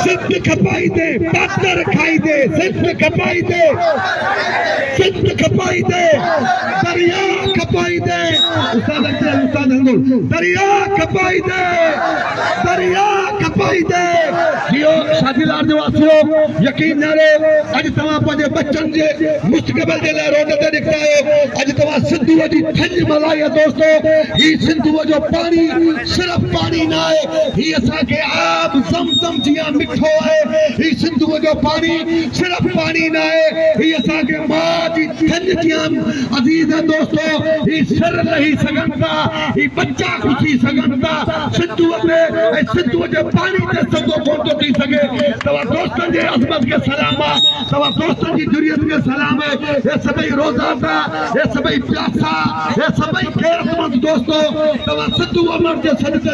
सिंध खपाई दे पातर खाई दे सिंध खपाई दे दरिया खपाई दे उस्ताद हंगुल दरिया खपाई दे जियो साथीदार जो वासियो यकीन नाले अज तवा पंहिंजे बच्चन जे मुस्तक़बिल जे लाइ रोड ते निकिता आहियो अज तवा सिंधुअ जी थंज मलाई है दोस्तो ही सिंधुअ जो पानी सिर्फ पानी ना है ही असांखे आब ज़मज़म जिया मिठो है ही सिंधुअ जो पानी सिर्फ पानी ना है ही असांखे मां जी थंज जिया अज़ीज़ है दोस्तो ही सिर लही सघन था ही बच्चा खुशी सघन था सिंधुअ में सिंधुअ जे पानी ते सभु कोन थो थी सघे तवा दोस्तन जे अज़मत के सलाम आहे तवा दोस्तन जी जुरियत के सलाम है ये सभई रोज़ादा ये सभई प्यासा ये सभई ख़ैरतमंद दोस्तो तवा सिंधु अमर जे सदके